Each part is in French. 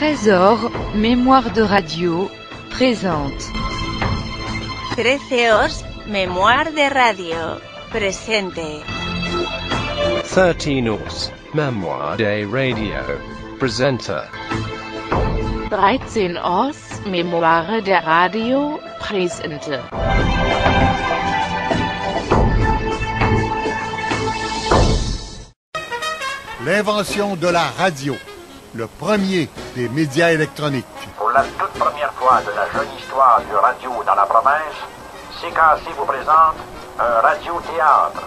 Trésor, mémoire de radio, présente. Treceos, mémoire de radio, presente. 13 Mémoire de radio, presenta. 13 mémoire de radio, presente. L'invention de la radio, le premier des médias électroniques. Pour la toute première fois de la jeune histoire du radio dans la province, CKC vous présente un radio-théâtre.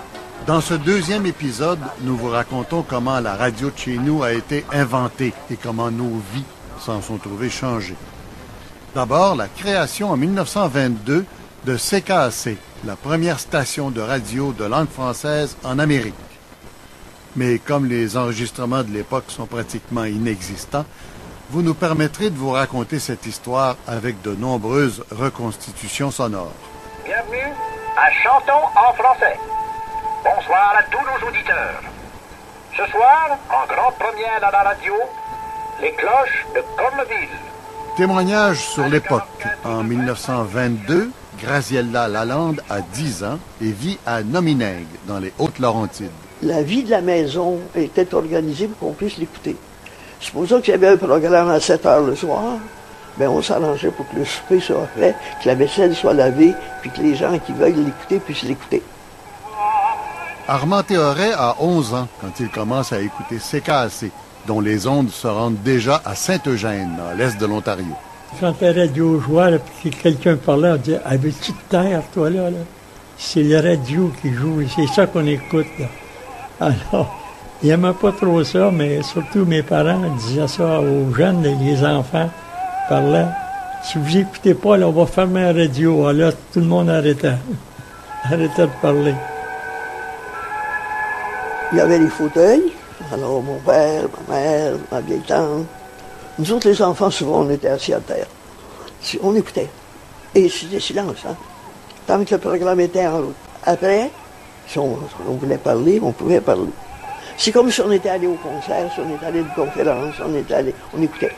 Dans ce deuxième épisode, nous vous racontons comment la radio de chez nous a été inventée et comment nos vies s'en sont trouvées changées. D'abord, la création en 1922 de CKC, la première station de radio de langue française en Amérique. Mais comme les enregistrements de l'époque sont pratiquement inexistants, vous nous permettrez de vous raconter cette histoire avec de nombreuses reconstitutions sonores. Bienvenue à Chantons en français. Bonsoir à tous nos auditeurs. Ce soir, en grande première à la radio, les cloches de Corneville. Témoignage sur l'époque. En 1922, Graziella Lalande a 10 ans et vit à Nominègue, dans les Hautes-Laurentides. La vie de la maison était organisée pour qu'on puisse l'écouter. Supposons qu'il y avait un programme à 7 heures le soir, ben on s'arrangeait pour que le souper soit fait, que la vaisselle soit lavée, puis que les gens qui veulent l'écouter puissent l'écouter. Armand Théoret a 11 ans quand il commence à écouter CKAC, dont les ondes se rendent déjà à Saint-Eugène, dans l'est de l'Ontario. Quand la radio jouait, puis que quelqu'un parlait, on disait « Avais-tu de terre, toi, là? » C'est la radio qui joue, et c'est ça qu'on écoute, là. Alors, ils n'aimaient pas trop ça, mais surtout mes parents disaient ça aux jeunes, les enfants parlaient. Si vous n'écoutez pas, là, on va fermer la radio. Alors, tout le monde arrêtait de parler. Il y avait les fauteuils. Alors, mon père, ma mère, ma vieille tante. Nous autres, les enfants, souvent, on était assis à terre. On écoutait. Et c'était silence, hein. Tant que le programme était en route. Après, si on voulait parler, on pouvait parler. C'est comme si on était allé au concert, si on était allé à une conférence, on écoutait.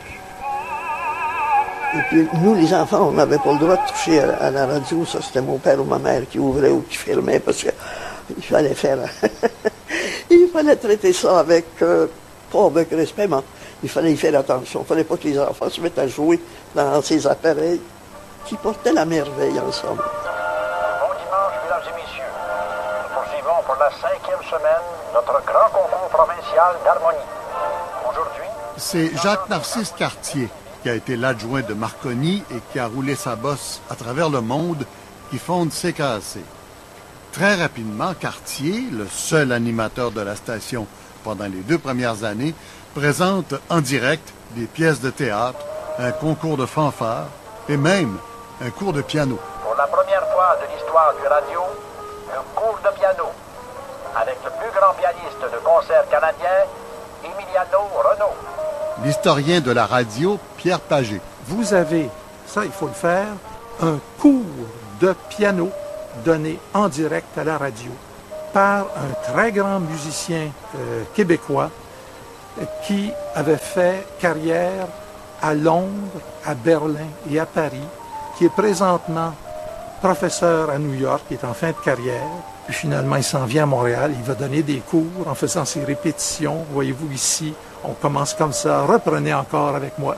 Et puis, nous, les enfants, on n'avait pas le droit de toucher à la radio. Ça, c'était mon père ou ma mère qui ouvrait ou qui fermait, parce qu'il fallait faire... il fallait traiter ça avec... pas avec respect, mais il fallait y faire attention. Il ne fallait pas que les enfants se mettent à jouer dans ces appareils qui portaient la merveille ensemble. Pour la 5e semaine, notre grand concours provincial d'harmonie. Aujourd'hui... C'est Jacques-Narcisse Cartier, qui a été l'adjoint de Marconi et qui a roulé sa bosse à travers le monde, qui fonde CKAC. Très rapidement, Cartier, le seul animateur de la station pendant les 2 premières années, présente en direct des pièces de théâtre, un concours de fanfare et même un cours de piano. Pour la première fois de l'histoire du radio, un cours de piano avec le plus grand pianiste de concert canadien, Emiliano Renaud. L'historien de la radio, Pierre Pagé. Vous avez, ça il faut le faire, un cours de piano donné en direct à la radio par un très grand musicien québécois qui avait fait carrière à Londres, à Berlin et à Paris, qui est présentement professeur à New York, qui est en fin de carrière. Puis finalement, il s'en vient à Montréal. Il va donner des cours en faisant ses répétitions. Voyez-vous ici, on commence comme ça. Reprenez encore avec moi.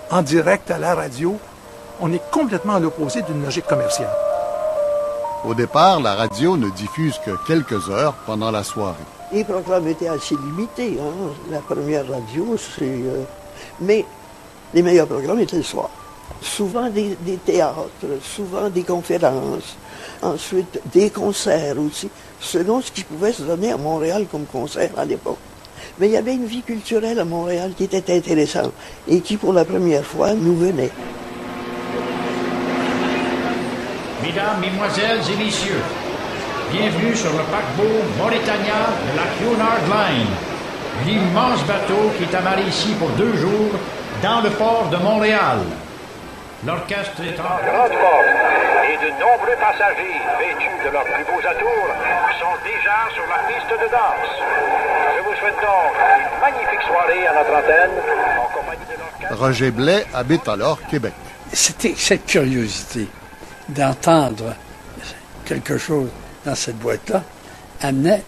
En direct à la radio, on est complètement à l'opposé d'une logique commerciale. Au départ, la radio ne diffuse que quelques heures pendant la soirée. Les programmes étaient assez limités. Hein? La première radio, c'est... Mais les meilleurs programmes étaient le soir. Souvent des théâtres, souvent des conférences, ensuite des concerts aussi, selon ce qui pouvait se donner à Montréal comme concert à l'époque. Mais il y avait une vie culturelle à Montréal qui était intéressante et qui, pour la première fois, nous venait. Mesdames, Mesdemoiselles et Messieurs, bienvenue sur le paquebot Mauritania de la Cunard Line, l'immense bateau qui est amarré ici pour 2 jours dans le port de Montréal. L'orchestre est en grande forme et de nombreux passagers vêtus de leurs plus beaux atours sont déjà sur la piste de danse. Je vous souhaite donc une magnifique soirée démarrer à notre antenne en compagnie de l'orchestre. Roger Blais habite alors Québec. C'était cette curiosité d'entendre quelque chose dans cette boîte-là amenait,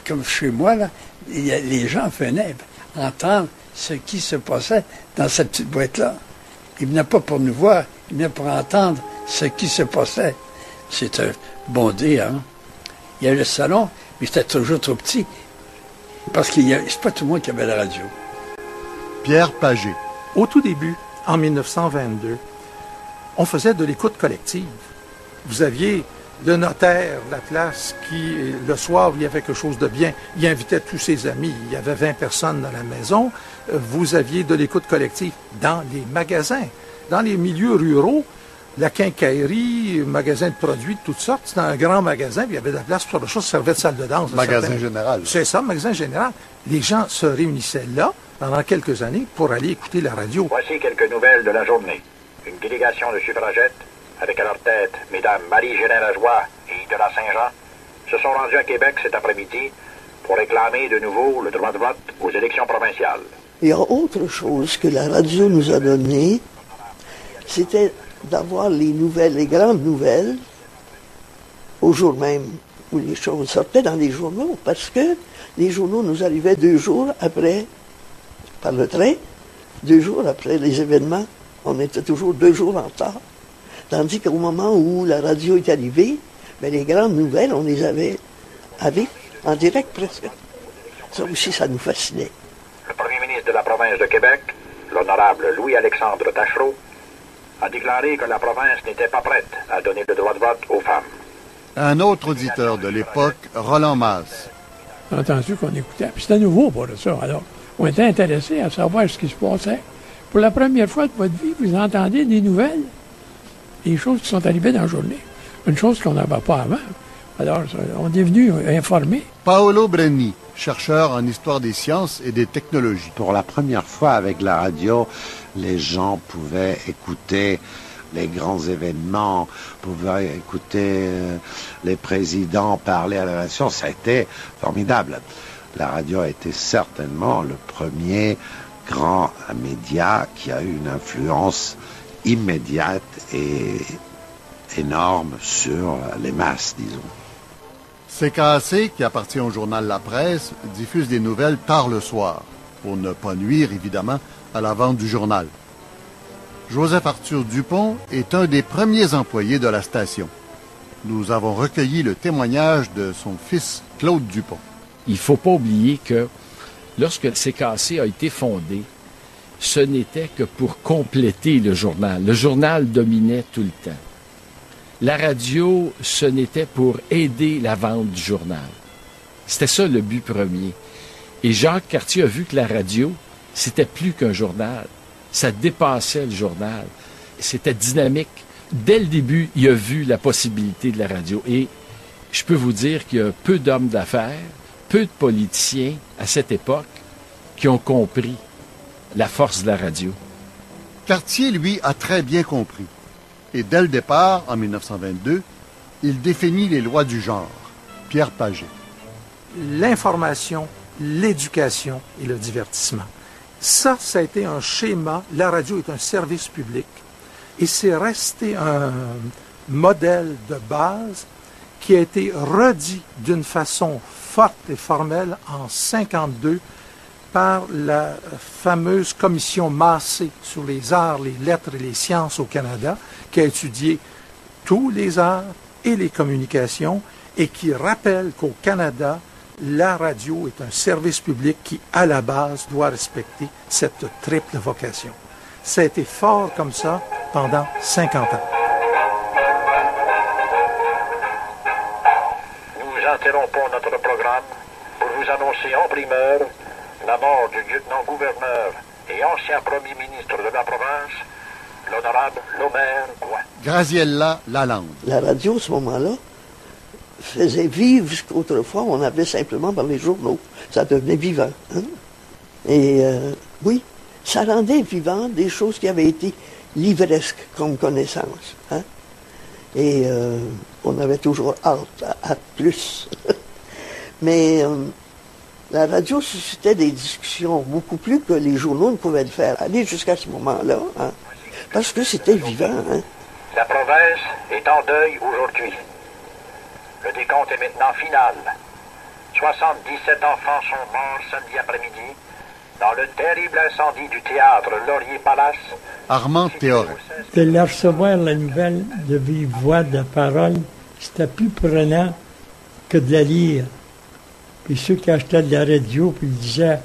comme chez moi, là, les gens venaient entendre ce qui se passait dans cette petite boîte-là. Ils venaient pas pour nous voir, ils venaient pour entendre ce qui se passait. C'était bondé, hein. Il y avait le salon, mais c'était toujours trop petit. Parce que c'est pas tout le monde qui avait la radio. Pierre Pagé. Au tout début, en 1922, on faisait de l'écoute collective. Vous aviez le notaire de la place qui, le soir, il y avait quelque chose de bien, il invitait tous ses amis, il y avait 20 personnes dans la maison. Vous aviez de l'écoute collective dans les magasins, dans les milieux ruraux. La quincaillerie, magasin de produits de toutes sortes, c'était un grand magasin, puis il y avait de la place pour faire des choses, ça servait de salle de danse. Magasin général. C'est ça, magasin général. Les gens se réunissaient là pendant quelques années pour aller écouter la radio. Voici quelques nouvelles de la journée. Une délégation de suffragettes, avec à leur tête Mesdames Marie-Gélin Lajoie et Idela Saint-Jean, se sont rendus à Québec cet après-midi pour réclamer de nouveau le droit de vote aux élections provinciales. Il y a autre chose que la radio nous a donné, c'était d'avoir les nouvelles, les grandes nouvelles, au jour même où les choses sortaient dans les journaux, parce que les journaux nous arrivaient 2 jours après, par le train, 2 jours après les événements. On était toujours 2 jours en retard. Tandis qu'au moment où la radio est arrivée, bien, les grandes nouvelles, on les avait en direct presque. Ça aussi, ça nous fascinait. Le premier ministre de la province de Québec, l'honorable Louis-Alexandre Tachereau, a déclaré que la province n'était pas prête à donner le droit de vote aux femmes. Un autre auditeur de l'époque, Roland Masse. On a entendu qu'on écoutait. Puis c'était nouveau pour ça. Alors, on était intéressés à savoir ce qui se passait. Pour la première fois de votre vie, vous entendez des nouvelles, des choses qui sont arrivées dans la journée. Une chose qu'on n'avait pas avant. Alors, on est venu informer. Paolo Brenni, chercheur en histoire des sciences et des technologies. Pour la première fois avec la radio, les gens pouvaient écouter les grands événements, pouvaient écouter les présidents parler à la nation. Ça a été formidable. La radio a été certainement le premier grand média qui a eu une influence immédiate et énorme sur les masses, disons. CKAC, qui appartient au journal La Presse, diffuse des nouvelles tard le soir, pour ne pas nuire, évidemment, à la vente du journal. Joseph Arthur Dupont est un des premiers employés de la station. Nous avons recueilli le témoignage de son fils, Claude Dupont. Il ne faut pas oublier que lorsque le CKAC a été fondé, ce n'était que pour compléter le journal. Le journal dominait tout le temps. La radio, ce n'était pour aider la vente du journal. C'était ça le but premier. Et Jacques Cartier a vu que la radio, c'était plus qu'un journal. Ça dépassait le journal. C'était dynamique. Dès le début, il a vu la possibilité de la radio. Et je peux vous dire qu'il y a peu d'hommes d'affaires, peu de politiciens à cette époque qui ont compris la force de la radio. Cartier, lui, a très bien compris. Et dès le départ, en 1922, il définit les lois du genre. Pierre Pagé. L'information, l'éducation et le divertissement. Ça a été un schéma. La radio est un service public et c'est resté un modèle de base qui a été redit d'une façon forte et formelle en 1952 par la fameuse commission Massé sur les arts, les lettres et les sciences au Canada, qui a étudié tous les arts et les communications et qui rappelle qu'au Canada, la radio est un service public qui, à la base, doit respecter cette triple vocation. Ça a été fort comme ça pendant 50 ans. Nous interrompons notre programme pour vous annoncer en primeur la mort du lieutenant-gouverneur et ancien premier ministre de la province, l'honorable Lomer Gouin. Graziella Lalande. La radio, à ce moment-là, faisait vivre ce qu'autrefois on avait simplement par les journaux. Ça devenait vivant. Hein? Et oui, ça rendait vivant des choses qui avaient été livresques comme connaissance. Hein? Et on avait toujours hâte à plus. Mais La radio suscitait des discussions beaucoup plus que les journaux ne pouvaient le faire. Aller jusqu'à ce moment-là, hein, parce que c'était vivant. Hein. La province est en deuil aujourd'hui. Le décompte est maintenant final. 77 enfants sont morts samedi après-midi dans le terrible incendie du théâtre Laurier Palace. Armand Théoret. De leur recevoir la nouvelle de vive voix, de parole, c'était plus prenant que de la lire. Puis ceux qui achetaient de la radio, puis ils disaient,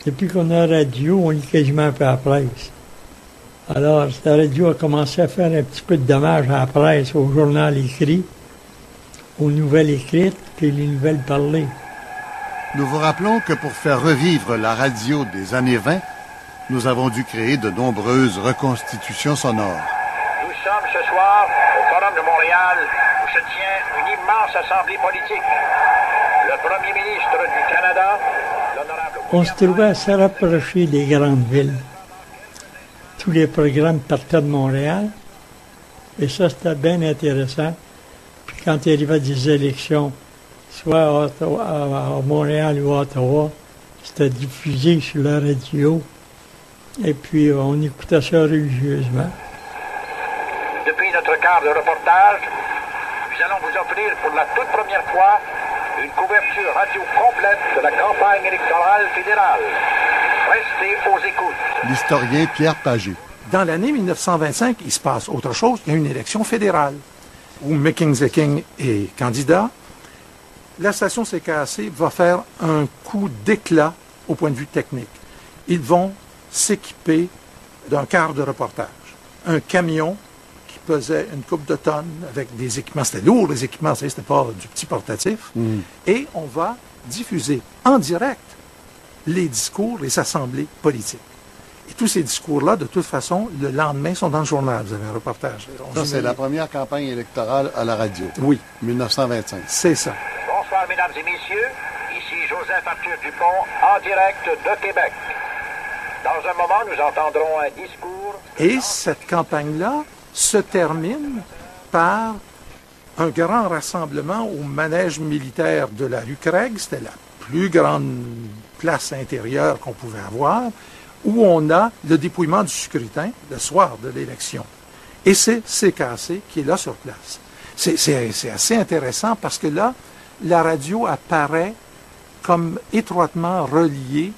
depuis qu'on a la radio, on lit quasiment un peu à la presse. Alors, la radio a commencé à faire un petit peu de dommages à la presse, au journal écrit, aux nouvelles écrites, puis les nouvelles parlées. Nous vous rappelons que pour faire revivre la radio des années 20, nous avons dû créer de nombreuses reconstitutions sonores. Nous sommes ce soir au Forum de Montréal où se tient une immense assemblée politique. Le premier ministre du Canada, l'honorable... On se trouvait assez rapproché des grandes villes. Tous les programmes partaient de Montréal, et ça, c'était bien intéressant. Puis quand il arrivait des élections, soit à Montréal ou à Ottawa, c'était diffusé sur la radio, et puis on écoutait ça religieusement. Depuis notre quart de reportage, nous allons vous offrir pour la toute première fois une couverture radio complète de la campagne électorale fédérale. Restez aux écoutes. L'historien Pierre Pagé. Dans l'année 1925, il se passe autre chose. Il y a une élection fédérale où McKinsey King est candidat. La station CKAC va faire un coup d'éclat au point de vue technique. Ils vont s'équiper d'un quart de reportage. Un camion qui pesait une couple de tonnes avec des équipements. C'était lourd, les équipements, c'était pas du petit portatif. Et on va diffuser en direct les discours, les assemblées politiques. Et tous ces discours-là, de toute façon, le lendemain, sont dans le journal. Vous avez un reportage. Ça, c'est la première campagne électorale à la radio. Oui. 1925. C'est ça. Bonsoir, mesdames et messieurs. Ici Joseph Arthur Dupont, en direct de Québec. Dans un moment, nous entendrons un discours... Et cette campagne-là se termine par un grand rassemblement au manège militaire de la rue Craig. C'était la plus grande place intérieure qu'on pouvait avoir, où on a le dépouillement du scrutin le soir de l'élection. Et c'est CKAC qui est là sur place. C'est assez intéressant parce que là, la radio apparaît comme étroitement reliée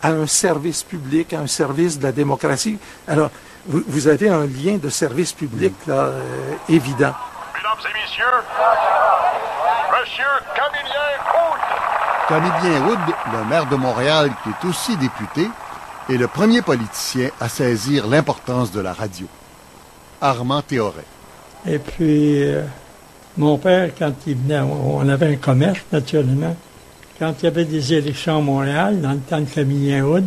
à un service public, à un service de la démocratie. Alors, vous avez un lien de service public là, évident. Mesdames et messieurs, Monsieur Camillien Hood. Camillien Hood, le maire de Montréal, qui est aussi député, est le premier politicien à saisir l'importance de la radio. Armand Théoret. Et puis, mon père, quand il venait, on avait un commerce, naturellement. Quand il y avait des élections à Montréal, dans le temps de Camillien Hood,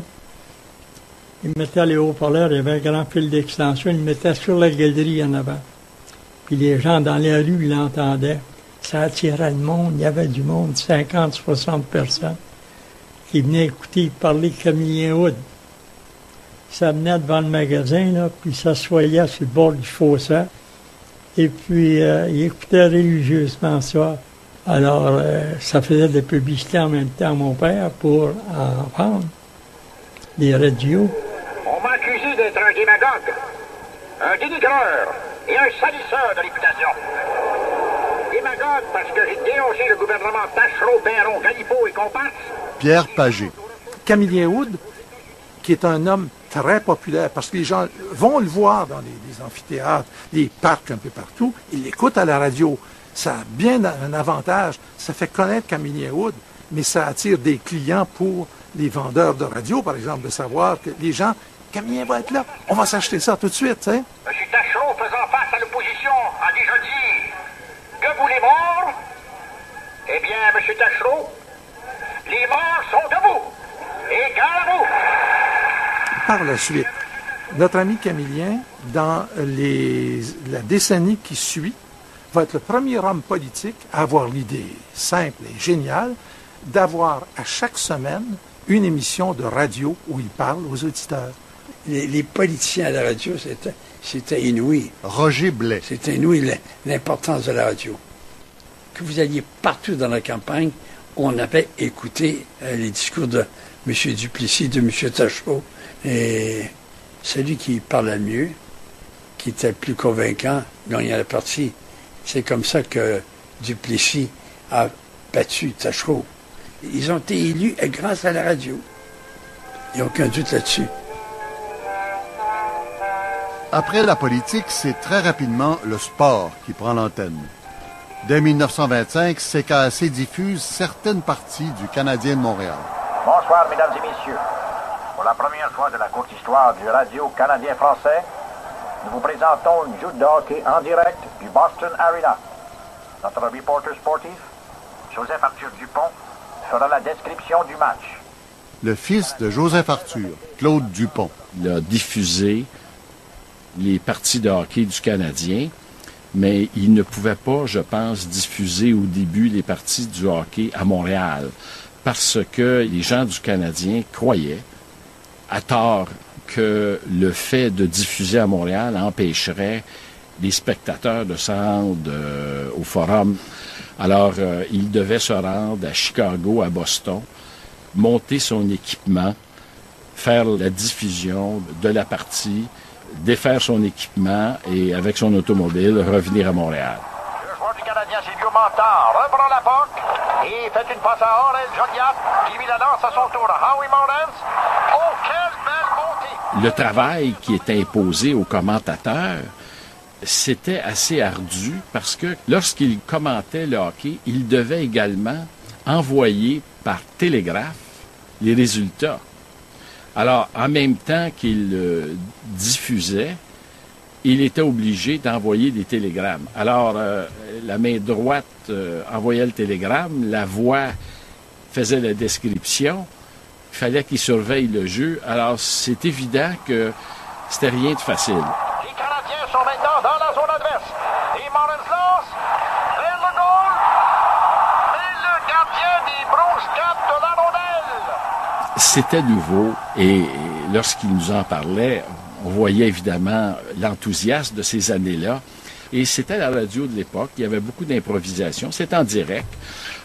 il mettait les haut-parleurs, il y avait un grand fil d'extension, il mettait sur la galerie en avant. Puis les gens dans les rues l'entendaient. Ça attirait le monde, il y avait du monde, 50, 60 personnes, qui venaient écouter parler Camillien Hood. Ça venait devant le magasin, là, puis s'assoyait sur le bord du fossé. Et puis, il écoutait religieusement ça. Alors, ça faisait de la publicité en même temps à mon père pour en vendre des radios. On m'a accusé d'être un démagogue, un dénigreur et un salisseur de réputation. Démagogue parce que j'ai dénoncé le gouvernement Tachereau, Perron, Galipeau et comparse. Pierre Pagé. Camillien Hood, qui est un homme très populaire, parce que les gens vont le voir dans les amphithéâtres, les parcs un peu partout, ils l'écoutent à la radio. Ça a bien un avantage, ça fait connaître Camillien Hood, mais ça attire des clients pour les vendeurs de radio, par exemple, de savoir que les gens, Camillien va être là, on va s'acheter ça tout de suite, hein? M. Tachereau, faisant face à l'opposition, a déjà dit « Debout les morts ». Eh bien, M. Tachereau, les morts sont debout. Et gare à vous. Par la suite, notre ami Camillien, dans la décennie qui suit, va être le premier homme politique à avoir l'idée simple et géniale d'avoir à chaque semaine une émission de radio où il parle aux auditeurs. Les politiciens à la radio, c'était inouï. Roger Blais. C'était inouï l'importance de la radio. Que vous alliez partout dans la campagne, on avait écouté les discours de M. Duplessis, de M. Tachereau, et celui qui parlait le mieux, qui était le plus convaincant, gagnait la partie. C'est comme ça que Duplessis a battu Tachereau. Ils ont été élus grâce à la radio. Il n'y a aucun doute là-dessus. Après la politique, c'est très rapidement le sport qui prend l'antenne. Dès 1925, CKAC diffuse certaines parties du Canadien de Montréal. Bonsoir, mesdames et messieurs. Pour la première fois de la courte histoire du radio canadien-français, nous vous présentons une joute de hockey en direct du Boston Arena. Notre reporter sportif, Joseph Arthur Dupont, fera la description du match. Le fils de Joseph Arthur, Claude Dupont. Il a diffusé les parties de hockey du Canadien, mais il ne pouvait pas, je pense, diffuser au début les parties du hockey à Montréal, parce que les gens du Canadien croyaient, à tort, que le fait de diffuser à Montréal empêcherait les spectateurs de se rendre au Forum. Alors, il devait se rendre à Chicago, à Boston, monter son équipement, faire la diffusion de la partie, défaire son équipement et, avec son automobile, revenir à Montréal. Le joueur du Canadien, Silvio Montand, reprend la POC et fait une passe à Aurel Joliat, qui mit la lance à son tour à Howie Morenz. Oh, quelle belle montée! Le travail qui était imposé aux commentateurs, c'était assez ardu parce que lorsqu'il commentait le hockey, il devait également envoyer par télégraphe les résultats. Alors, en même temps qu'il diffusait, il était obligé d'envoyer des télégrammes. Alors, la main droite envoyait le télégramme, la voix faisait la description, il fallait qu'il surveille le jeu. Alors, c'est évident que c'était rien de facile. Les Canadiens sont maintenant dans la zone adverse. Et Morenz lance vers le goal. Et le gardien des Bruins capte la rondelle. C'était nouveau et lorsqu'il nous en parlait, on voyait évidemment l'enthousiasme de ces années-là. Et c'était la radio de l'époque, il y avait beaucoup d'improvisation, c'était en direct.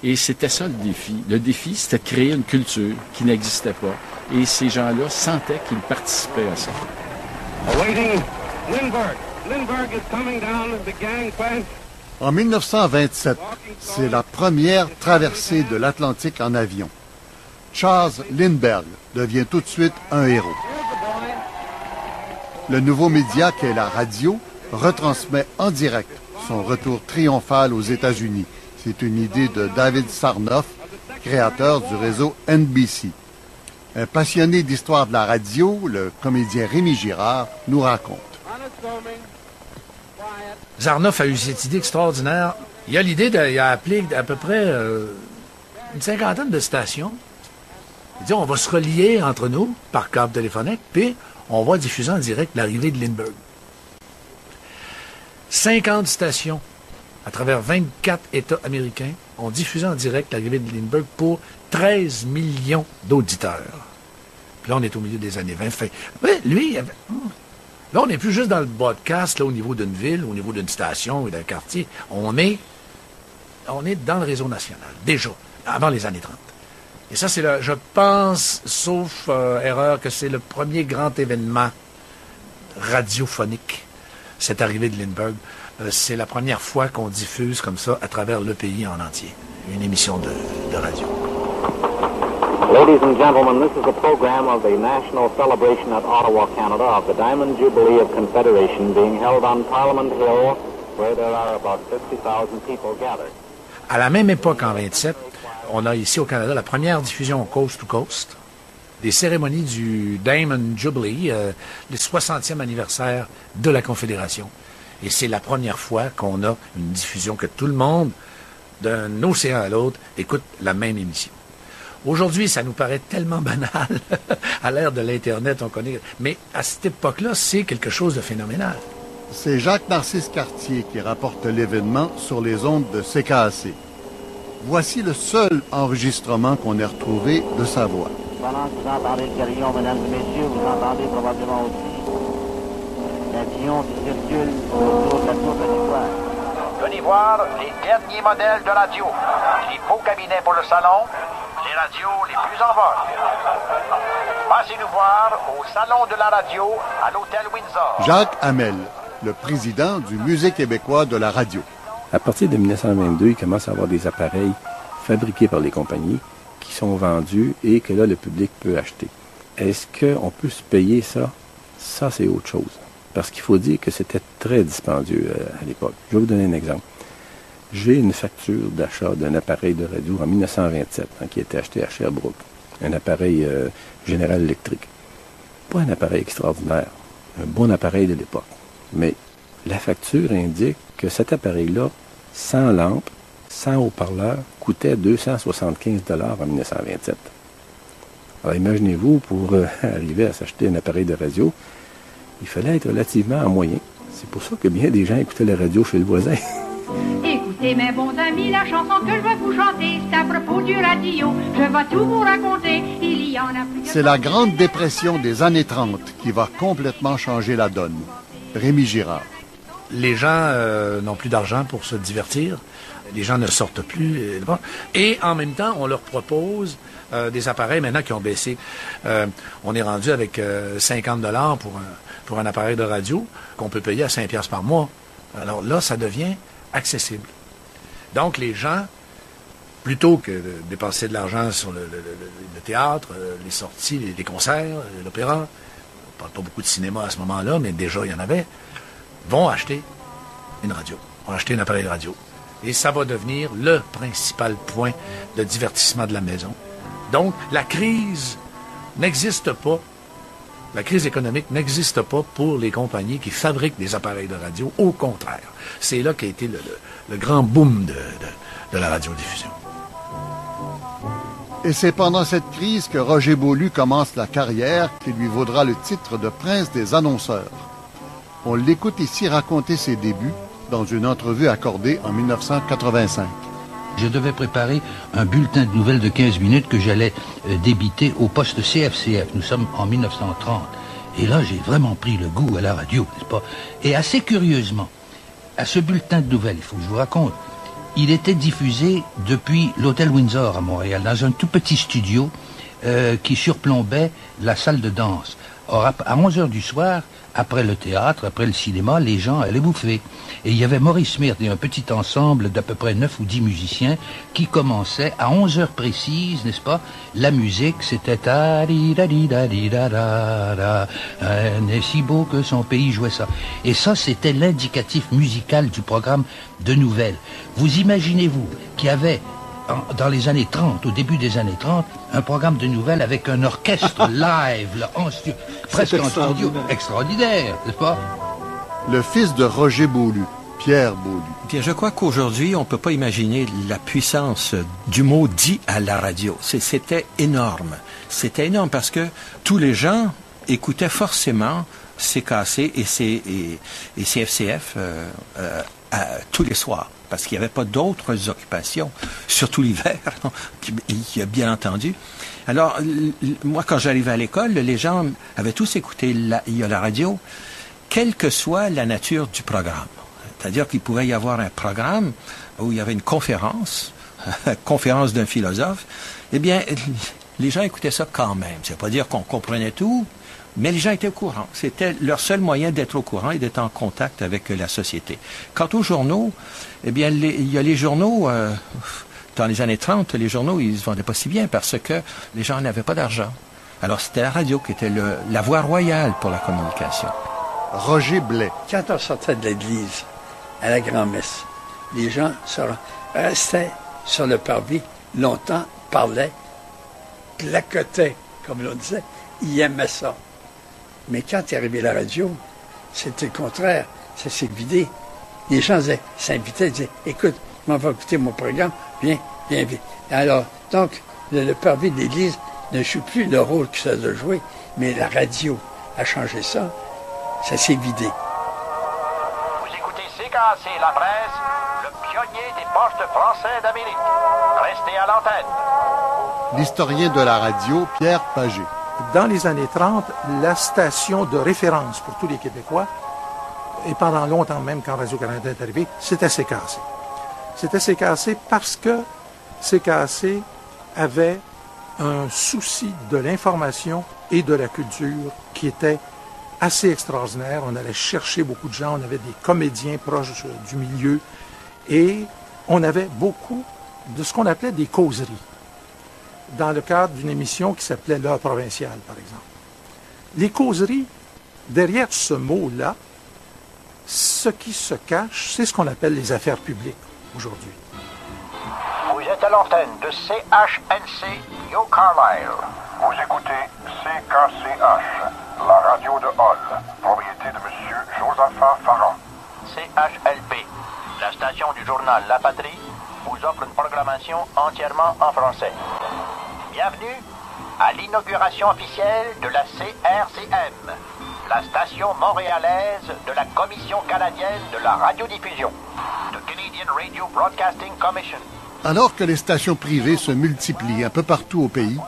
Et c'était ça le défi. Le défi, c'était de créer une culture qui n'existait pas. Et ces gens-là sentaient qu'ils participaient à ça. En 1927, c'est la première traversée de l'Atlantique en avion. Charles Lindbergh devient tout de suite un héros. Le nouveau média qu'est la radio retransmet en direct son retour triomphal aux États-Unis. C'est une idée de David Sarnoff, créateur du réseau NBC. Un passionné d'histoire de la radio, le comédien Rémi Girard, nous raconte. Sarnoff a eu cette idée extraordinaire. Il a l'idée, il a appelé à peu près une cinquantaine de stations. Il dit, on va se relier entre nous par câble téléphonique, puis on va diffuser en direct l'arrivée de Lindbergh. 50 stations à travers 24 États américains ont diffusé en direct l'arrivée de Lindbergh pour 13 millions d'auditeurs. Puis là, on est au milieu des années 20. Oui, lui, là, on n'est plus juste dans le broadcast, là, au niveau d'une ville, au niveau d'une station ou d'un quartier. On est dans le réseau national, déjà, avant les années 30. Et ça, c'est je pense, sauf erreur, que c'est le premier grand événement radiophonique, cette arrivée de Lindbergh. C'est la première fois qu'on diffuse comme ça à travers le pays en entier, une émission de radio. Ladies and gentlemen, this is a program of the national celebration at Ottawa, Canada, of the Diamond Jubilee of Confederation being held on Parliament Hill, where there are about 50,000 people gathered. À la même époque, en 27, on a ici au Canada la première diffusion Coast to Coast, des cérémonies du Diamond Jubilee, le 60e anniversaire de la Confédération. Et c'est la première fois qu'on a une diffusion que tout le monde, d'un océan à l'autre, écoute la même émission. Aujourd'hui, ça nous paraît tellement banal. À l'ère de l'Internet, on connaît. Mais à cette époque-là, c'est quelque chose de phénoménal. C'est Jacques-Narcisse Cartier qui rapporte l'événement sur les ondes de CKAC. Voici le seul enregistrement qu'on ait retrouvé de sa voix. Pendant que vous entendez le carillon, mesdames et messieurs, vous entendez probablement aussi l'avion qui circule autour de la tour de l'Étoile. Venez voir les derniers modèles de radio. Les beaux cabinets pour le salon, les radios les plus en vogue. Passez nous voir au Salon de la radio à l'Hôtel Windsor. Jacques Hamel, le président du Musée québécois de la radio. À partir de 1922, il commence à avoir des appareils fabriqués par les compagnies qui sont vendus et que là, le public peut acheter. Est-ce qu'on peut se payer ça? Ça, c'est autre chose. Parce qu'il faut dire que c'était très dispendieux à l'époque. Je vais vous donner un exemple. J'ai une facture d'achat d'un appareil de radio en 1927 qui a été acheté à Sherbrooke. Un appareil General Electric. Pas un appareil extraordinaire. Un bon appareil de l'époque. Mais la facture indique que cet appareil-là, sans lampe, sans haut-parleur, coûtait 275 $ en 1927. Alors imaginez-vous, pour arriver à s'acheter un appareil de radio, il fallait être relativement en moyen. C'est pour ça que bien des gens écoutaient la radio chez le voisin. Écoutez mes bons amis, la chanson que je vais vous chanter, c'est à propos du radio. Je vais tout vous raconter, il y en a plus. C'est la Grande Dépression des années 30 qui va complètement changer la donne. Rémi Girard. Les gens n'ont plus d'argent pour se divertir. Les gens ne sortent plus. Et en même temps, on leur propose des appareils maintenant qui ont baissé. On est rendu avec 50 $ pour un appareil de radio qu'on peut payer à 5 $ par mois. Alors là, ça devient accessible. Donc, les gens, plutôt que de dépenser de l'argent sur le théâtre, les sorties, les concerts, l'opéra, on ne parle pas beaucoup de cinéma à ce moment-là, mais déjà, il y en avait, vont acheter une radio, vont acheter un appareil de radio. Et ça va devenir le principal point de divertissement de la maison. Donc, la crise n'existe pas. La crise économique n'existe pas pour les compagnies qui fabriquent des appareils de radio. Au contraire, c'est là qu'a été le grand boom de la radiodiffusion. Et c'est pendant cette crise que Roger Beaulieu commence la carrière qui lui vaudra le titre de prince des annonceurs. On l'écoute ici raconter ses débuts dans une entrevue accordée en 1985. Je devais préparer un bulletin de nouvelles de 15 minutes que j'allais débiter au poste CFCF. Nous sommes en 1930. Et là, j'ai vraiment pris le goût à la radio, n'est-ce pas? Et assez curieusement, à ce bulletin de nouvelles, il faut que je vous raconte, il était diffusé depuis l'Hôtel Windsor à Montréal, dans un tout petit studio qui surplombait la salle de danse. Or, à 11 heures du soir, après le théâtre, après le cinéma, les gens allaient bouffer. Et il y avait Maurice Myrthe et un petit ensemble d'à peu près 9 ou 10 musiciens qui commençaient à 11 heures précises, n'est-ce pas? La musique, c'était n'est si beau que son pays jouait ça. Et ça, c'était l'indicatif musical du programme de nouvelles. Vous imaginez-vous qu'il y avait dans les années 30, au début des années 30, un programme de nouvelles avec un orchestre live, là, presque en studio. Extraordinaire, n'est-ce pas? Le fils de Roger Beaulieu, Pierre Beaulieu. Bien, je crois qu'aujourd'hui, on ne peut pas imaginer la puissance du mot dit à la radio. C'était énorme. C'était énorme parce que tous les gens écoutaient forcément CKC et CFCF tous les soirs. Parce qu'il n'y avait pas d'autres occupations, surtout l'hiver, bien entendu. Alors, moi, quand j'arrivais à l'école, les gens avaient tous écouté la radio, quelle que soit la nature du programme. C'est-à-dire qu'il pouvait y avoir un programme où il y avait une conférence d'un philosophe. Eh bien, les gens écoutaient ça quand même. C'est pas dire qu'on comprenait tout, mais les gens étaient au courant. C'était leur seul moyen d'être au courant et d'être en contact avec la société. Quant aux journaux, eh bien, il y a les journaux, dans les années 30, les journaux, ils se vendaient pas si bien parce que les gens n'avaient pas d'argent. Alors, c'était la radio qui était la voie royale pour la communication. Roger Blais. Quand on sortait de l'église, à la grand-messe, les gens restaient sur le parvis longtemps, parlaient, claquetaient, comme l'on disait. Ils aimaient ça. Mais quand est arrivé la radio, c'était le contraire. Ça s'est vidé. Les gens s'invitaient, disaient, écoute, on va écouter mon programme, viens. Alors, donc, le parvis de l'église ne joue plus le rôle que ça doit jouer, mais la radio a changé ça. Ça s'est vidé. Vous écoutez CKC La Presse, le pionnier des postes français d'Amérique. Restez à l'antenne. L'historien de la radio, Pierre Pagé. Dans les années 30, la station de référence pour tous les Québécois et pendant longtemps même, quand Radio-Canada est arrivé, c'était CKAC. C'était CKAC parce que CKAC avait un souci de l'information et de la culture qui était assez extraordinaire. On allait chercher beaucoup de gens, on avait des comédiens proches du milieu et on avait beaucoup de ce qu'on appelait des causeries dans le cadre d'une émission qui s'appelait L'heure provinciale, par exemple. Les causeries, derrière ce mot-là, ce qui se cache, c'est ce qu'on appelle les affaires publiques aujourd'hui. Vous êtes à l'antenne de CHNC New Carlisle. Vous écoutez CKCH, la radio de Hall, propriété de M. Josaphat Farran. CHLP, la station du journal La Patrie, vous offre une programmation entièrement en français. Bienvenue à l'inauguration officielle de la CRCM, la station montréalaise de la Commission canadienne de la radiodiffusion, the Canadian Radio Broadcasting Commission. Alors que les stations privées se multiplient un peu partout au pays,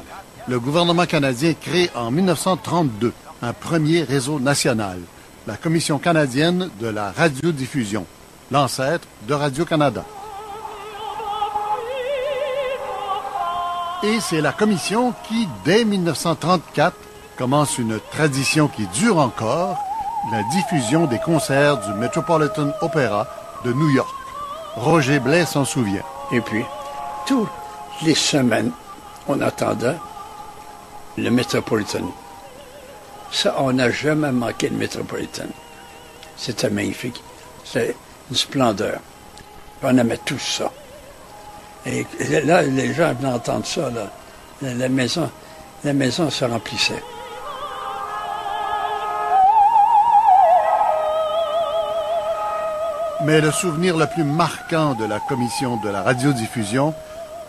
le gouvernement canadien crée en 1932 un premier réseau national, la Commission canadienne de la radiodiffusion, l'ancêtre de Radio-Canada. Et c'est la commission qui, dès 1934, commence une tradition qui dure encore, la diffusion des concerts du Metropolitan Opera de New York. Roger Blais s'en souvient. Et puis, toutes les semaines, on attendait le Metropolitan. Ça, on n'a jamais manqué le Metropolitan. C'était magnifique. C'était une splendeur. On aimait tout ça. Et là, les gens venaient entendre ça, là. La maison se remplissait. Mais le souvenir le plus marquant de la commission de la radiodiffusion,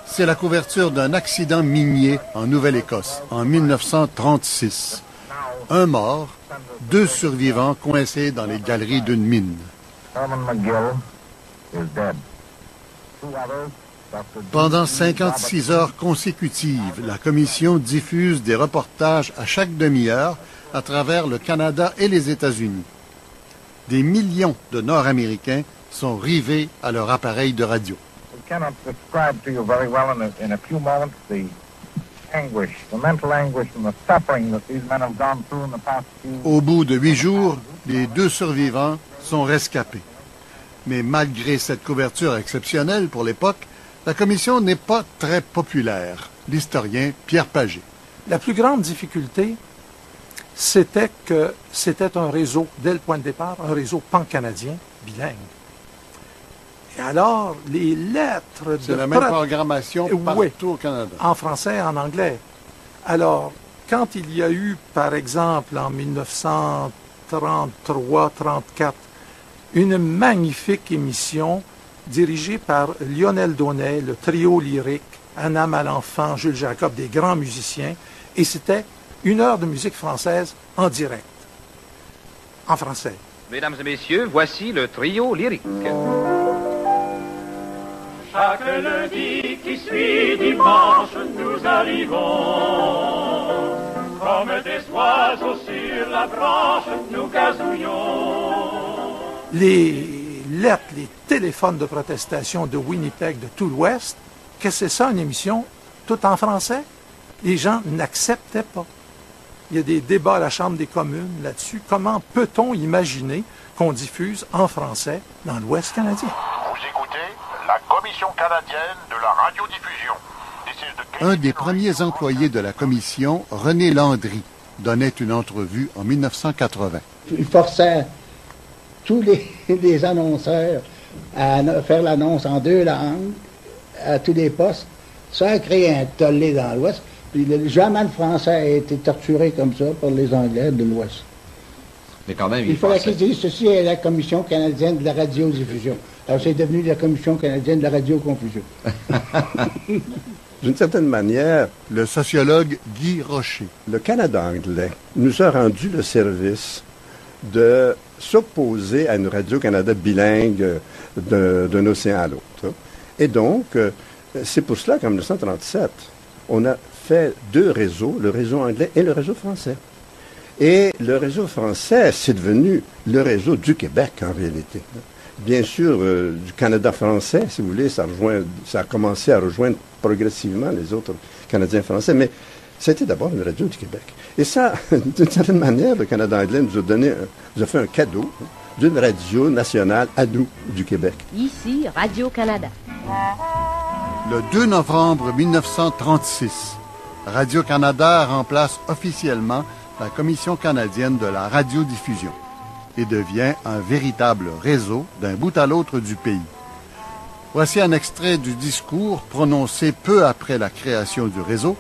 c'est la couverture d'un accident minier en Nouvelle-Écosse en 1936. Un mort, 2 survivants coincés dans les galeries d'une mine. Pendant 56 heures consécutives, la commission diffuse des reportages à chaque demi-heure à travers le Canada et les États-Unis. Des millions de Nord-Américains sont rivés à leur appareil de radio. Au bout de 8 jours, les 2 survivants sont rescapés. Mais malgré cette couverture exceptionnelle pour l'époque, la commission n'est pas très populaire. L'historien Pierre Pagé. La plus grande difficulté, c'était que c'était un réseau, dès le point de départ, un réseau pan-canadien bilingue. Et alors, les lettres... C'est la même programmation partout au Canada. En français et en anglais. Alors, quand il y a eu, par exemple, en 1933-34, une magnifique émission dirigé par Lionel Daunet, le trio lyrique, Anna Malenfant, Jules Jacob, des grands musiciens, et c'était 1 heure de musique française en direct, en français. Mesdames et messieurs, voici le trio lyrique. Chaque lundi qui suit dimanche, nous arrivons, comme des oiseaux sur la branche, nous gazouillons. Les lettres, les téléphones de protestation de Winnipeg, de tout l'Ouest, qu'est-ce que c'est ça, une émission tout en français? Les gens n'acceptaient pas. Il y a des débats à la Chambre des communes là-dessus. Comment peut-on imaginer qu'on diffuse en français dans l'Ouest canadien? Vous écoutez la Commission canadienne de la radiodiffusion. Un des premiers employés de la commission, René Landry, donnait une entrevue en 1980. Il forçait tous les annonceurs à faire l'annonce en 2 langues, à tous les postes. Ça a créé un tollé dans l'Ouest. Puis jamais le français a été torturé comme ça par les Anglais de l'Ouest. Mais quand même, il fallait qu'ils disent ceci est la Commission canadienne de la radiodiffusion. Alors c'est devenu la Commission canadienne de la radioconfusion. D'une certaine manière, le sociologue Guy Rocher. Le Canada anglais nous a rendu le service de s'opposer à une Radio-Canada bilingue d'un océan à l'autre. Et donc, c'est pour cela qu'en 1937, on a fait 2 réseaux, le réseau anglais et le réseau français. Et le réseau français, c'est devenu le réseau du Québec, en réalité. Bien sûr, du Canada français, si vous voulez, ça a commencé à rejoindre progressivement les autres Canadiens français, mais c'était d'abord une radio du Québec. Et ça, d'une certaine manière, le Canada anglais nous a fait un cadeau d'une radio nationale à nous, du Québec. Ici, Radio-Canada. Le 2 novembre 1936, Radio-Canada remplace officiellement la Commission canadienne de la radiodiffusion et devient un véritable réseau d'un bout à l'autre du pays. Voici un extrait du discours prononcé peu après la création du réseau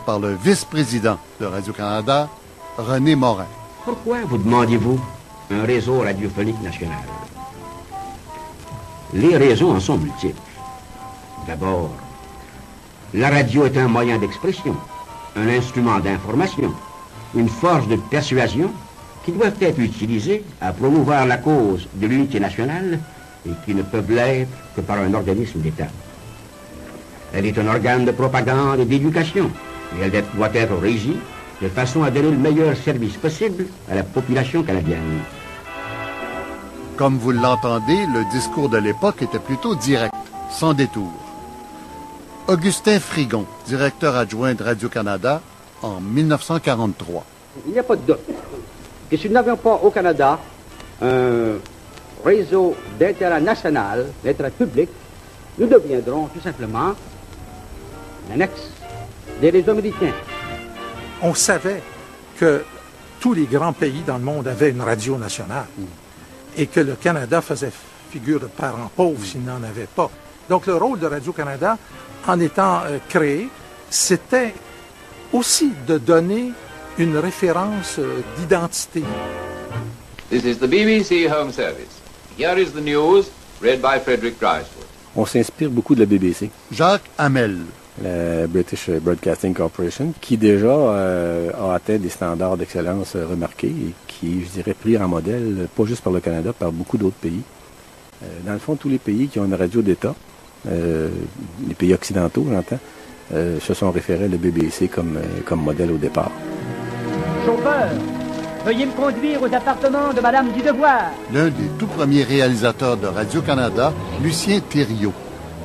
par le vice-président de Radio-Canada, René Morin. Pourquoi vous demandiez-vous un réseau radiophonique national? Les raisons en sont multiples. D'abord, la radio est un moyen d'expression, un instrument d'information, une force de persuasion qui doivent être utilisés à promouvoir la cause de l'unité nationale et qui ne peuvent l'être que par un organisme d'État. Elle est un organe de propagande et d'éducation et elle doit être régie de façon à donner le meilleur service possible à la population canadienne. Comme vous l'entendez, le discours de l'époque était plutôt direct, sans détour. Augustin Frigon, directeur adjoint de Radio-Canada en 1943. Il n'y a pas de doute que si nous n'avions pas au Canada un réseau d'intérêt national, d'intérêt public, nous deviendrons tout simplement l'annexe des réseaux américains. On savait que tous les grands pays dans le monde avaient une radio nationale et que le Canada faisait figure de parent pauvre s'il n'en avait pas. Donc le rôle de Radio-Canada, en étant créé, c'était aussi de donner une référence d'identité. This is the BBC Home Service. Here is the news, read by Frederick Dryswood. On s'inspire beaucoup de la BBC. Jacques Hamel. La British Broadcasting Corporation, qui déjà a atteint des standards d'excellence remarqués et qui, je dirais, pris en modèle, pas juste par le Canada, par beaucoup d'autres pays. Dans le fond, tous les pays qui ont une radio d'État, les pays occidentaux, j'entends, se sont référés à la BBC comme modèle au départ. Chauffeur, veuillez me conduire aux appartements de Madame Dudevoir. L'un des tout premiers réalisateurs de Radio-Canada, Lucien Thériault,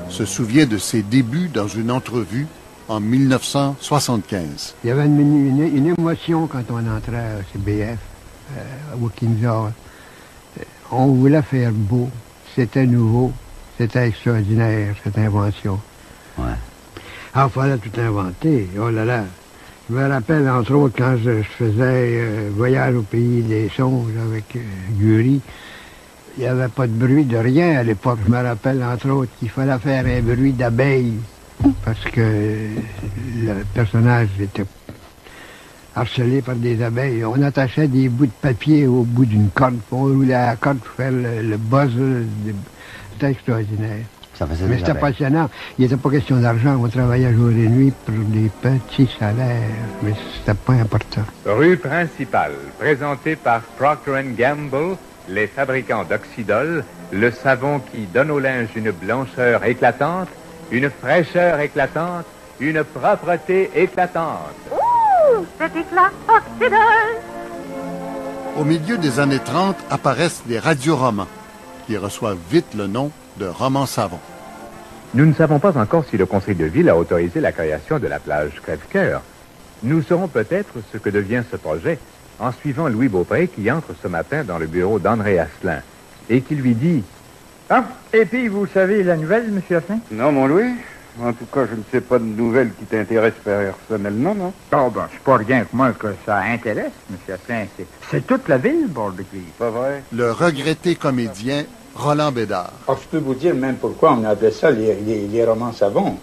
se souvient de ses débuts dans une entrevue en 1975. Il y avait une émotion quand on entrait à CBF, au Kinshasa. On voulait faire beau, c'était nouveau, c'était extraordinaire, cette invention. Ouais. Alors, il fallait tout inventer. Oh là là. Je me rappelle, entre autres, quand je faisais Voyage au pays des songes avec Gury, il n'y avait pas de bruit de rien à l'époque. Je me rappelle, entre autres, qu'il fallait faire un bruit d'abeille parce que le personnage était harcelé par des abeilles. On attachait des bouts de papier au bout d'une corde. On roulait la corde pour faire le buzz. C'était extraordinaire. Mais c'était passionnant. Il n'était pas question d'argent. On travaillait jour et nuit pour des petits salaires. Mais c'était pas important. Rue principale, présentée par Procter & Gamble, les fabricants d'Oxydol, le savon qui donne au linge une blancheur éclatante, une fraîcheur éclatante, une propreté éclatante. Ouh, cet éclat Oxydol! Au milieu des années 30 apparaissent des radioromans qui reçoivent vite le nom de romans savons. Nous ne savons pas encore si le Conseil de ville a autorisé la création de la plage Crève-Cœur. Nous saurons peut-être ce que devient ce projet en suivant Louis Beaupré qui entre ce matin dans le bureau d'André Asselin et qui lui dit « Ah, et puis vous savez la nouvelle, M. Asselin? » Non, mon Louis. En tout cas, je ne sais pas de nouvelles qui t'intéressent personnellement, non? Oh, ben, c'est pas rien que moi que ça intéresse, M. Asselin. C'est toute la ville, bord de Clé. Pas vrai? Le regretté comédien Roland Bédard. Oh, je peux vous dire même pourquoi on appelait ça les romans savons.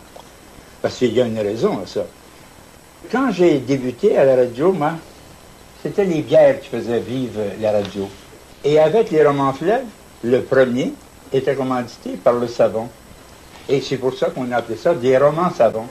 Parce qu'il y a une raison à ça. Quand j'ai débuté à la radio, moi, c'était les bières qui faisaient vivre la radio. Et avec les romans fleuves, le premier était commandité par le savon. Et c'est pour ça qu'on appelait ça des romans savons.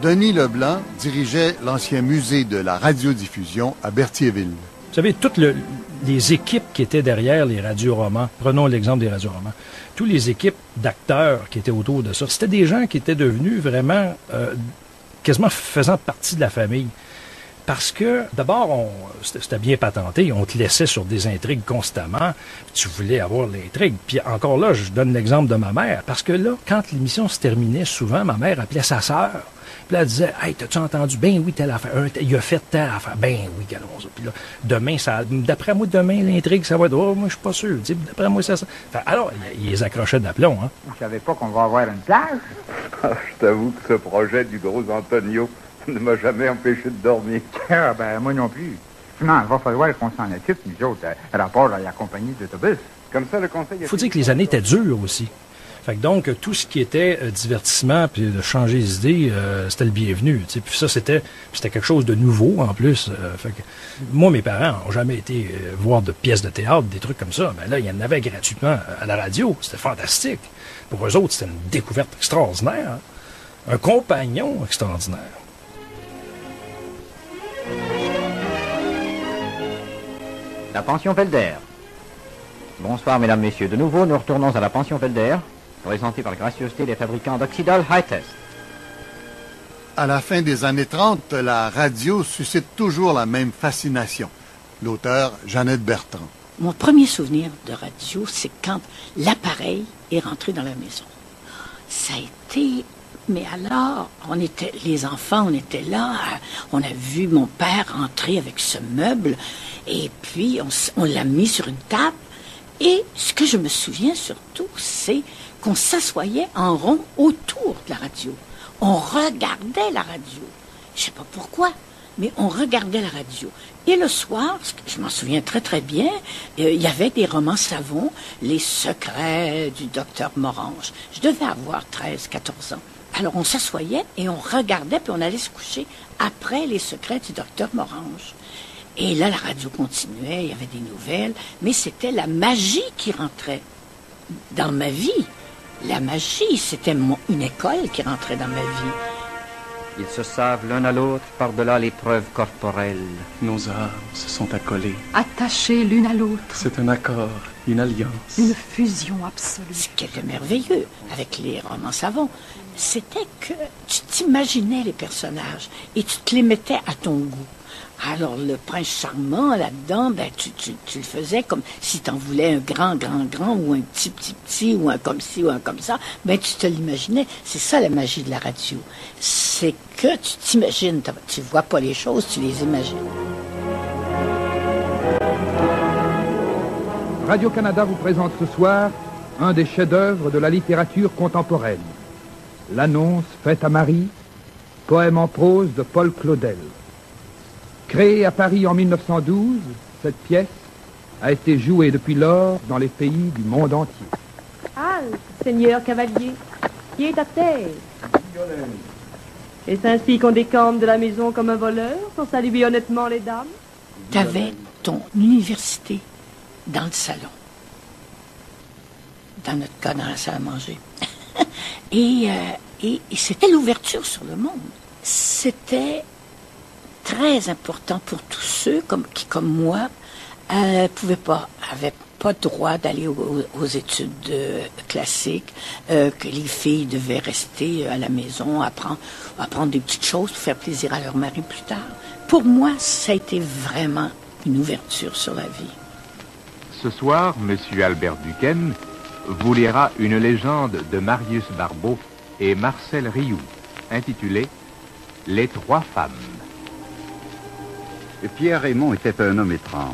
Denis Leblanc dirigeait l'ancien musée de la radiodiffusion à Berthierville. Vous savez, toutes les équipes qui étaient derrière les radioromans, prenons l'exemple des radioromans, toutes les équipes d'acteurs qui étaient autour de ça, c'était des gens qui étaient devenus vraiment quasiment faisant partie de la famille. Parce que, d'abord, c'était bien patenté, on te laissait sur des intrigues constamment, tu voulais avoir l'intrigue. Puis encore là, je donne l'exemple de ma mère, parce que là, quand l'émission se terminait, souvent, ma mère appelait sa sœur, puis là, elle disait « Hey, t'as-tu entendu? Ben oui, telle affaire. Il a fait telle affaire. Ben oui, allons-y. » Puis là, demain, d'après moi, demain, l'intrigue, ça va être « Oh, moi, je suis pas sûr. » D'après moi, ça... Enfin, alors, ils les accrochaient d'aplomb, hein. Vous savez pas qu'on va avoir une plage? Je t'avoue que ce projet du gros Antonio ne m'a jamais empêché de dormir. Ah, ben, moi non plus. Non, il va falloir qu'on s'en occupe, nous autres, rapport à la compagnie d'autobus. Comme ça, le conseil... Il faut dire que les années étaient dures aussi. Fait que donc, tout ce qui était divertissement, puis de changer les idées, c'était le bienvenu. T'sais. Puis ça, c'était quelque chose de nouveau, en plus. Fait que, moi, mes parents n'ont jamais été voir de pièces de théâtre, des trucs comme ça. Mais là, il y en avait gratuitement à la radio. C'était fantastique. Pour eux autres, c'était une découverte extraordinaire. Hein. Un compagnon extraordinaire. La pension Felder. Bonsoir, mesdames, messieurs. De nouveau, nous retournons à la pension Felder, présentée par la gracieuseté des fabricants d'Oxydol High Test. À la fin des années 30, la radio suscite toujours la même fascination. L'auteur, Jeannette Bertrand. Mon premier souvenir de radio, c'est quand l'appareil est rentré dans la maison. Ça a été... Mais alors, les enfants, on était là, on a vu mon père entrer avec ce meuble, et puis on l'a mis sur une table, et ce que je me souviens surtout, c'est qu'on s'assoyait en rond autour de la radio. On regardait la radio. Je sais pas pourquoi, mais on regardait la radio. Et le soir, je m'en souviens très très bien, il y avait des romans savons, Les secrets du docteur Morange. Je devais avoir 13-14 ans. Alors, on s'assoyait et on regardait, puis on allait se coucher après Les secrets du docteur Morange. Et là, la radio continuait, il y avait des nouvelles, mais c'était la magie qui rentrait dans ma vie. La magie, c'était une école qui rentrait dans ma vie. Ils se savent l'un à l'autre par-delà l'épreuve corporelle. Nos âmes se sont accolées. Attachées l'une à l'autre. C'est un accord, une alliance. Une fusion absolue. Ce qui était merveilleux avec les romans savants, c'était que tu t'imaginais les personnages et tu te les mettais à ton goût. Alors, le prince charmant, là-dedans, ben, tu le faisais comme si tu en voulais un grand, ou un petit, ou un comme ci, ou un comme ça. Ben, tu te l'imaginais. C'est ça, la magie de la radio. C'est que tu t'imagines. Tu vois pas les choses, tu les imagines. Radio-Canada vous présente ce soir un des chefs-d'œuvre de la littérature contemporaine. L'annonce faite à Marie, poème en prose de Paul Claudel. Créée à Paris en 1912, cette pièce a été jouée depuis lors dans les pays du monde entier. Halte, seigneur cavalier, pied à terre. Est-ce ainsi qu'on décampe de la maison comme un voleur, sans saluer honnêtement les dames? T'avais ton université dans le salon. Dans notre cas, dans la salle à manger. Et c'était l'ouverture sur le monde. C'était très important pour tous ceux qui, comme moi, avaient pas droit d'aller aux études classiques, que les filles devaient rester à la maison, apprendre des petites choses pour faire plaisir à leur mari plus tard. Pour moi, ça a été vraiment une ouverture sur la vie. Ce soir, M. Albert Duquesne vous lira une légende de Marius Barbeau et Marcel Rioux, intitulée « Les trois femmes ». Pierre Raymond était un homme étrange.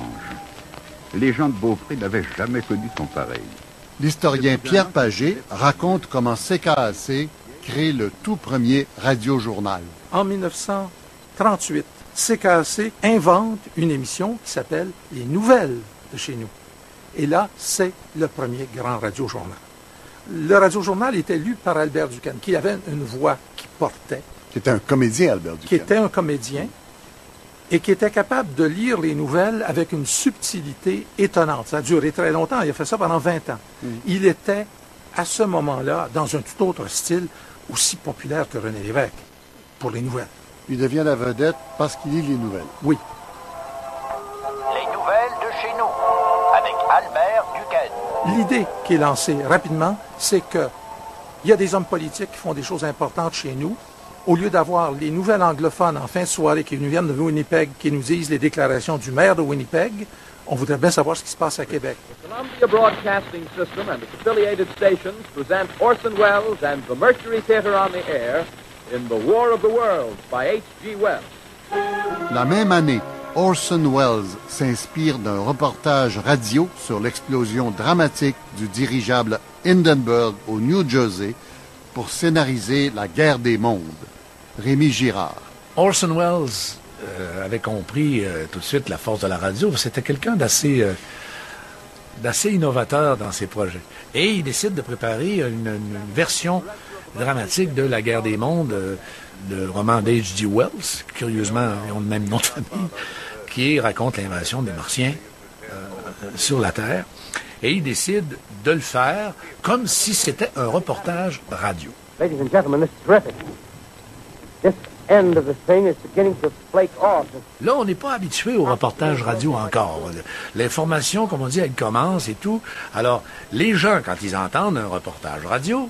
Les gens de Beaupré n'avaient jamais connu son pareil. L'historien Pierre Pagé raconte comment CKAC crée le tout premier radiojournal. En 1938, CKAC invente une émission qui s'appelle « Les nouvelles de chez nous ». Et là, c'est le premier grand radiojournal. Le radiojournal était lu par Albert Duquesne, qui avait une voix qui portait. Qui était un comédien, Albert Duquesne. Qui était un comédien et qui était capable de lire les nouvelles avec une subtilité étonnante. Ça a duré très longtemps, il a fait ça pendant 20 ans. Il était, à ce moment-là, dans un tout autre style, aussi populaire que René Lévesque, pour les nouvelles. Il devient la vedette parce qu'il lit les nouvelles. Oui. Les nouvelles de chez nous, avec Albert Duquesne. L'idée qui est lancée rapidement, c'est que il y a des hommes politiques qui font des choses importantes chez nous, Au lieu d'avoir les nouvelles anglophones en fin de soirée qui nous viennent de Winnipeg, qui nous disent les déclarations du maire de Winnipeg, on voudrait bien savoir ce qui se passe à Québec. The Columbia Broadcasting System and its affiliated stations present Orson Welles and the Mercury Theatre on the Air in The War of the Worlds by H.G. Wells. La même année, Orson Welles s'inspire d'un reportage radio sur l'explosion dramatique du dirigeable Hindenburg au New Jersey pour scénariser la guerre des mondes. Rémi Girard. Orson Welles avait compris tout de suite la force de la radio. C'était quelqu'un d'assez innovateur dans ses projets. Et il décide de préparer une version dramatique de La guerre des mondes, le roman d'H.G. Wells, curieusement, ils ont le même nom de famille, qui raconte l'invasion des Martiens sur la Terre. Et il décide de le faire comme si c'était un reportage radio. Ladies and gentlemen, this is terrific. This end of the thing is beginning to flake off. Là, on n'est pas habitué au reportage radio encore. L'information, comme on dit, elle commence et tout. Alors, les gens, quand ils entendent un reportage radio,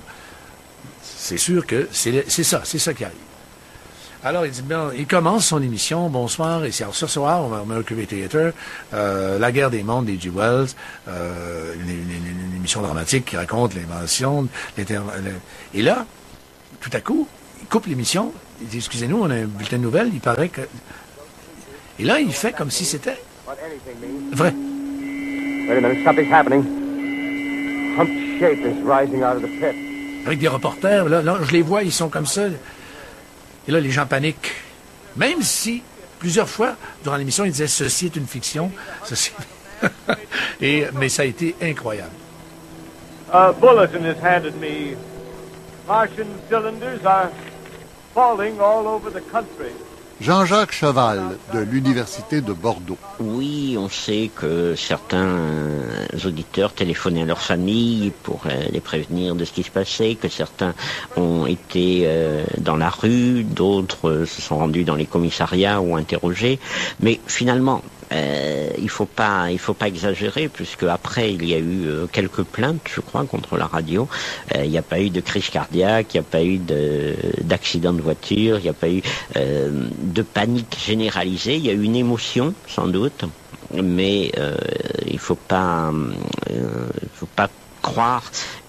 c'est sûr que c'est ça qui arrive. Alors, il commence son émission, bonsoir, et ce soir, au Mercury Theatre, La guerre des mondes d'H.G. Wells, une émission dramatique qui raconte l'invention. Et là, tout à coup, il coupe l'émission, il dit, excusez-nous, on a un bulletin de nouvelles, il paraît que... Et là, il fait comme si c'était vrai. Wait a minute, something's happening. Humped shape is rising out of the pit. Avec des reporters, là, je les vois, ils sont comme ça. Et là, les gens paniquent. Même si, plusieurs fois, durant l'émission, ils disaient, ceci est une fiction, ceci... mais ça a été incroyable. A bulletin is handed me. Martian cylinders are falling all over the country. Jean-Jacques Cheval, de l'Université de Bordeaux. Oui, on sait que certains auditeurs téléphonaient à leur famille pour les prévenir de ce qui se passait, que certains ont été dans la rue, d'autres se sont rendus dans les commissariats ou interrogés. Mais finalement, il faut pas exagérer, puisque après il y a eu quelques plaintes, je crois, contre la radio. Il n'y a pas eu de crise cardiaque, il n'y a pas eu d'accident de voiture, il n'y a pas eu de panique généralisée. Il y a eu une émotion, sans doute, mais il faut pas croire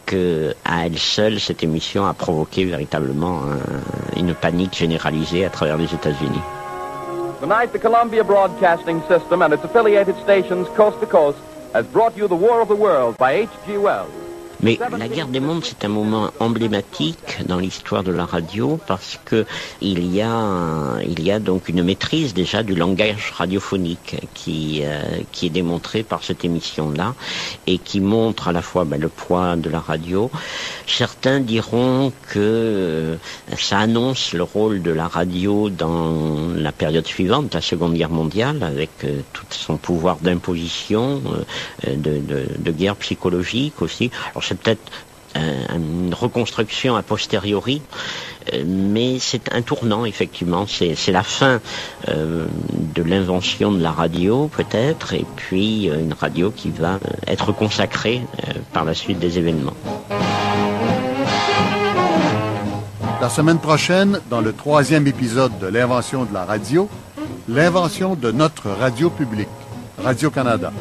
que à elle seule cette émission a provoqué véritablement une panique généralisée à travers les États-Unis. Tonight, the Columbia Broadcasting System and its affiliated stations coast to coast has brought you The War of the Worlds by H.G. Wells. Mais la guerre des mondes, c'est un moment emblématique dans l'histoire de la radio parce que il y a donc une maîtrise déjà du langage radiophonique qui est démontrée par cette émission-là et qui montre à la fois le poids de la radio. Certains diront que ça annonce le rôle de la radio dans la période suivante, la Seconde Guerre mondiale, avec tout son pouvoir d'imposition, de guerre psychologique aussi. Alors c'est peut-être une reconstruction a posteriori, mais c'est un tournant, effectivement. C'est la fin de l'invention de la radio, peut-être, et puis une radio qui va être consacrée par la suite des événements. La semaine prochaine, dans le 3e épisode de l'invention de la radio, l'invention de notre radio publique, Radio-Canada.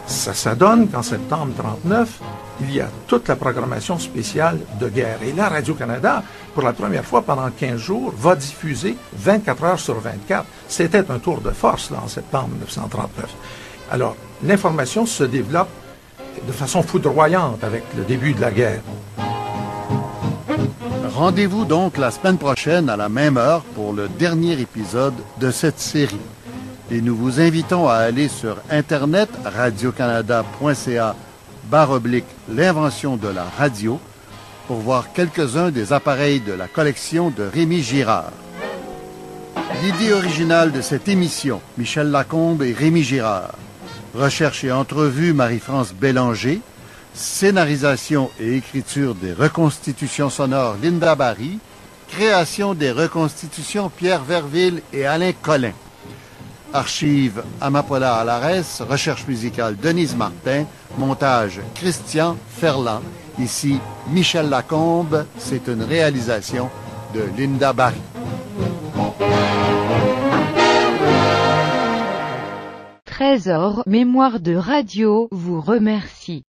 Ça donne qu'en septembre 1939, il y a toute la programmation spéciale de guerre. Et là, Radio-Canada, pour la première fois pendant 15 jours, va diffuser 24 heures sur 24. C'était un tour de force, là, en septembre 1939. Alors, l'information se développe de façon foudroyante avec le début de la guerre. Rendez-vous donc la semaine prochaine à la même heure pour le dernier épisode de cette série. Et nous vous invitons à aller sur Internet, radiocanada.ca/l'invention de la radio, pour voir quelques-uns des appareils de la collection de Rémi Girard. L'idée originale de cette émission, Michel Lacombe et Rémi Girard. Recherche et entrevue, Marie-France Bélanger. Scénarisation et écriture des reconstitutions sonores, Linda Barry. Création des reconstitutions, Pierre Verville et Alain Collin. Archives, Amapola Alares. Recherche musicale, Denise Martin. Montage, Christian Ferland. Ici, Michel Lacombe. C'est une réalisation de Linda Barry. Trésor Mémoire de Radio vous remercie.